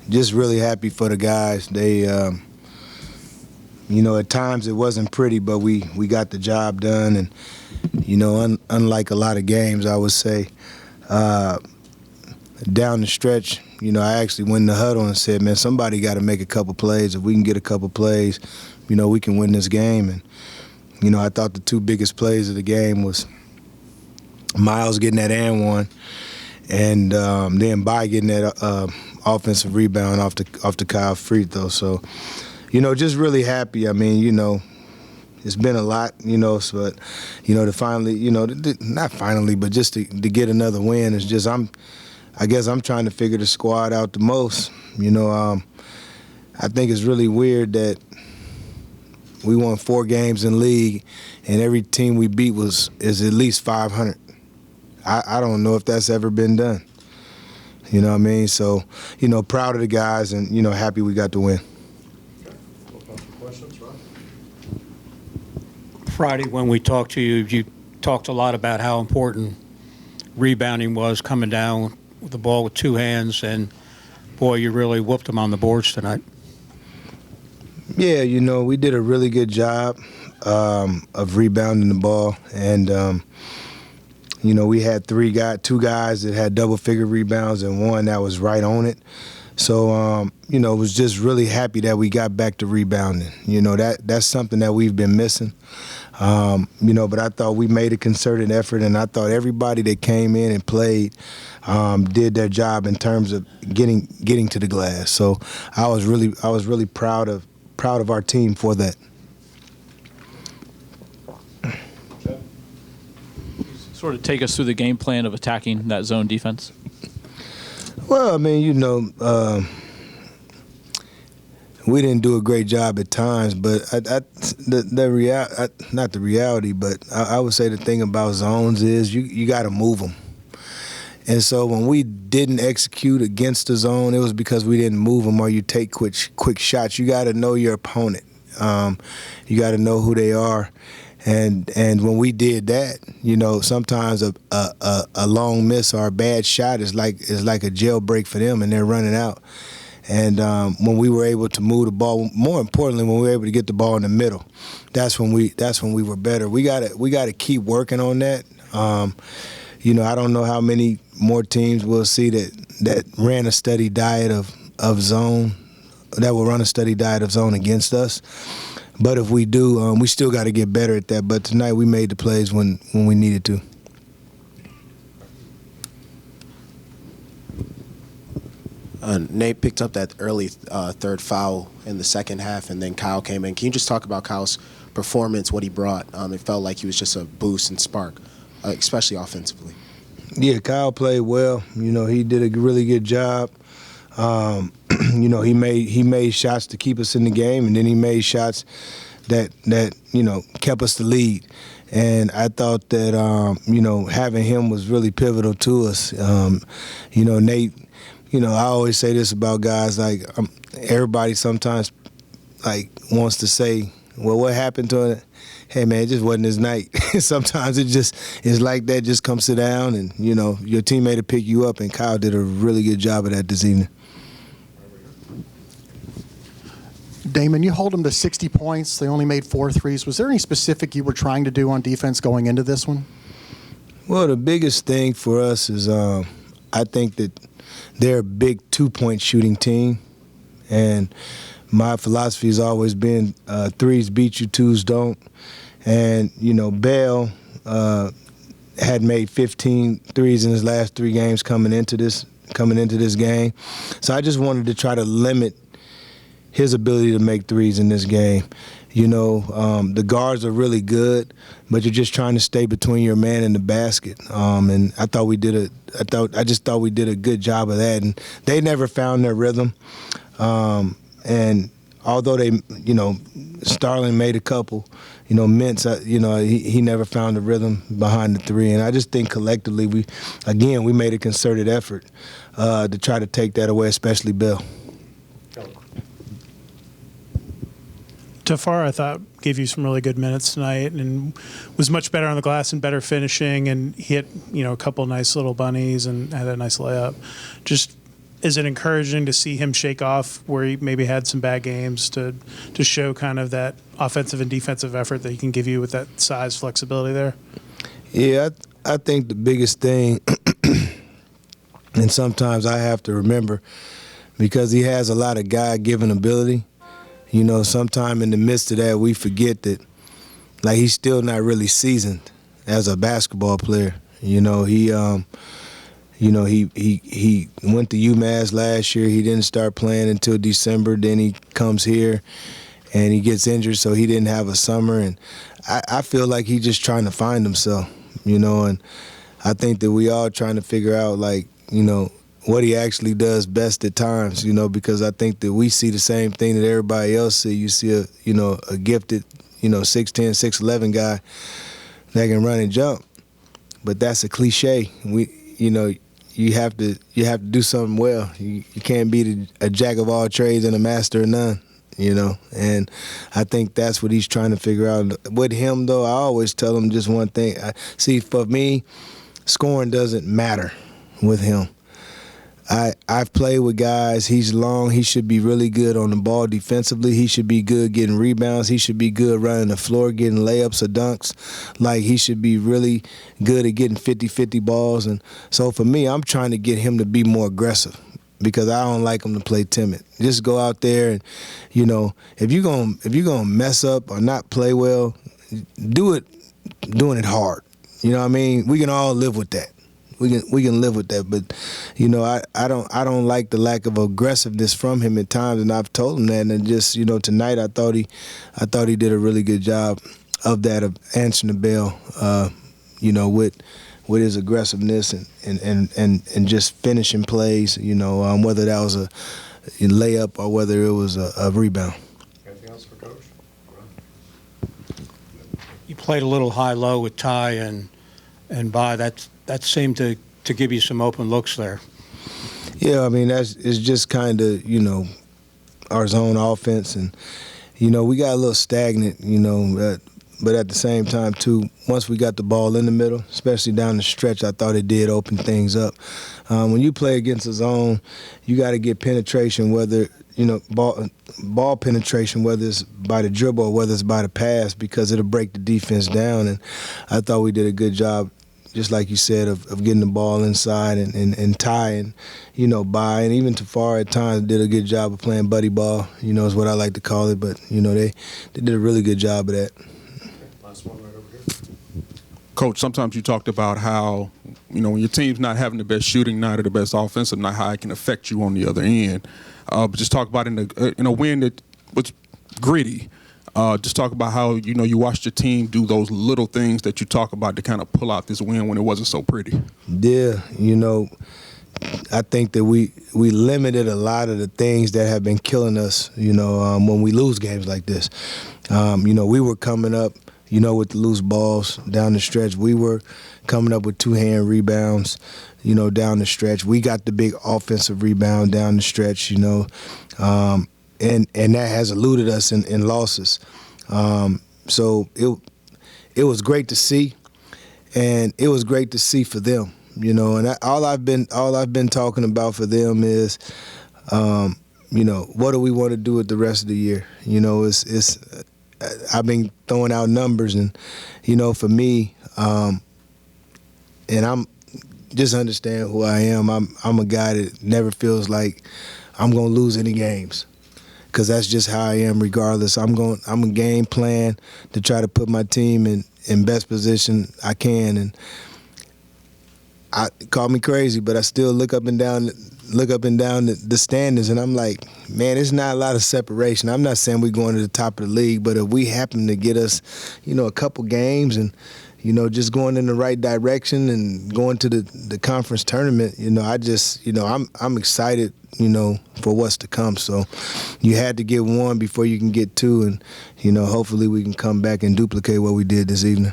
just really happy for the guys. They, at times it wasn't pretty, but we got the job done. And, unlike a lot of games, I would say, down the stretch, I actually went in the huddle and said, man, somebody got to make a couple plays. If we can get a couple plays, we can win this game. And, I thought the two biggest plays of the game was Miles getting that and one, and then By getting that offensive rebound off the Kyle free throw. So, just really happy. I mean, it's been a lot, but, to finally, not finally, but just to get another win is just I guess I'm trying to figure the squad out the most. I think it's really weird that we won 4 games in league, and every team we beat is at least 500. I don't know if that's ever been done. You know what I mean? So, proud of the guys and, happy we got the win. Questions, Ron? Friday, when we talked to you, you talked a lot about how important rebounding was, coming down with the ball with 2 hands, and, boy, you really whooped them on the boards tonight. Yeah, we did a really good job of rebounding the ball, and we had 2 guys that had double-figure rebounds and one that was right on it. So, was just really happy that we got back to rebounding. That's something that we've been missing. But I thought we made a concerted effort, and I thought everybody that came in and played did their job in terms of getting to the glass. So I was really proud of our team for that. Sort of take us through the game plan of attacking that zone defense. Well, I mean, we didn't do a great job at times, but not the reality, but I would say the thing about zones is you got to move them. And so when we didn't execute against the zone, it was because we didn't move them or you take quick shots. You got to know your opponent. You got to know who they are. And when we did that, sometimes a long miss or a bad shot is like a jailbreak for them, and they're running out. And when we were able to move the ball, more importantly, when we were able to get the ball in the middle, that's when we were better. We gotta keep working on that. I don't know how many more teams we'll see that ran a steady diet of zone, that will run a steady diet of zone against us. But if we do, we still got to get better at that. But tonight we made the plays when we needed to. Nate picked up that early third foul in the second half, and then Kyle came in. Can you just talk about Kyle's performance, what he brought? It felt like he was just a boost and spark, especially offensively. Yeah, Kyle played well. He did a really good job. He made shots to keep us in the game, and then he made shots that kept us the lead. And I thought that having him was really pivotal to us. Nate. I always say this about guys, like everybody sometimes wants to say, well, what happened to it? Hey, man, it just wasn't his night. Sometimes it's like that, just come sit down and, your teammate will pick you up, and Kyle did a really good job of that this evening. Damon, you hold them to 60 points. They only made 4 threes. Was there any specific you were trying to do on defense going into this one? Well, the biggest thing for us is I think that they're a big 2-point shooting team, and my philosophy has always been threes beat you, twos don't. And Bell had made 15 threes in his last 3 games coming into this game, so I just wanted to try to limit his ability to make threes in this game. The guards are really good, but you're just trying to stay between your man and the basket. And I just thought we did a good job of that. And they never found their rhythm. And although they, Starling made a couple, Mintz, he never found the rhythm behind the 3. And I just think collectively we made a concerted effort to try to take that away, especially Bill. Tafar, I thought, gave you some really good minutes tonight and was much better on the glass and better finishing, and hit, a couple nice little bunnies and had a nice layup. Just is it encouraging to see him shake off where he maybe had some bad games to show kind of that offensive and defensive effort that he can give you with that size flexibility there? Yeah, I think the biggest thing, and sometimes I have to remember, because he has a lot of God-given ability, you know, sometime in the midst of that we forget that, like, he's still not really seasoned as a basketball player. You know, he went to UMass last year. He didn't start playing until December. Then he comes here and he gets injured, so he didn't have a summer. And I feel like he's just trying to find himself, you know, and I think that we all trying to figure out, like, you know, what he actually does best at times, you know, because I think that we see the same thing that everybody else see. You see a gifted, 6'10", 6'11" guy that can run and jump, but that's a cliche. You have to do something well. You can't be a jack of all trades and a master of none, you know. And I think that's what he's trying to figure out. With him, though, I always tell him just one thing. See, for me, scoring doesn't matter with him. I've played with guys. He's long. He should be really good on the ball defensively. He should be good getting rebounds. He should be good running the floor, getting layups or dunks. Like, he should be really good at getting 50-50 balls. And so for me, I'm trying to get him to be more aggressive because I don't like him to play timid. Just go out there and, you know, if you're gonna mess up or not play well, do it doing it hard. You know what I mean? We can all live with that. We can live with that, but you know, I don't like the lack of aggressiveness from him at times, and I've told him that. And just, you know, tonight I thought he did a really good job of that, of answering the bell, you know, with his aggressiveness and just finishing plays, you know, whether that was a layup or whether it was a rebound. Anything else for Coach? You played a little high-low with Ty and Bai. That seemed to give you some open looks there. Yeah, I mean, it's just kind of, you know, our zone offense. And, you know, we got a little stagnant, you know, but at the same time, too, once we got the ball in the middle, especially down the stretch, I thought it did open things up. When you play against a zone, you got to get penetration, whether, you know, ball penetration, whether it's by the dribble or whether it's by the pass, because it'll break the defense down. And I thought we did a good job, just like you said, of getting the ball inside and tying, you know, Bai, and even Tafari at times did a good job of playing buddy ball, you know, is what I like to call it. But, you know, they did a really good job of that. Last one right over here. Coach, sometimes you talked about how, you know, when your team's not having the best shooting night or the best offensive night, how it can affect you on the other end. But just talk about in a win that was gritty. Just talk about how, you know, you watched your team do those little things that you talk about to kind of pull out this win when it wasn't so pretty. Yeah, you know, I think that we limited a lot of the things that have been killing us, you know, when we lose games like this. You know, we were coming up, you know, with the loose balls down the stretch. We were coming up with two-hand rebounds, you know, down the stretch. We got the big offensive rebound down the stretch, you know. And that has eluded us in losses. So it was great to see, and it was great to see for them, you know. And all I've been talking about for them is, you know, what do we want to do with the rest of the year? You know, it's I've been throwing out numbers, and you know, for me, and I'm just understand who I am. I'm a guy that never feels like I'm gonna lose any games, because that's just how I am regardless. I'm a game plan to try to put my team in best position I can. And call me crazy, but I still look up and down the standings, and I'm like, man, there's not a lot of separation. I'm not saying we're going to the top of the league, but if we happen to get us, you know, a couple games and, you know, just going in the right direction and going to the conference tournament, you know, I'm excited, you know, for what's to come. So you had to get one before you can get two, and, you know, hopefully we can come back and duplicate what we did this evening.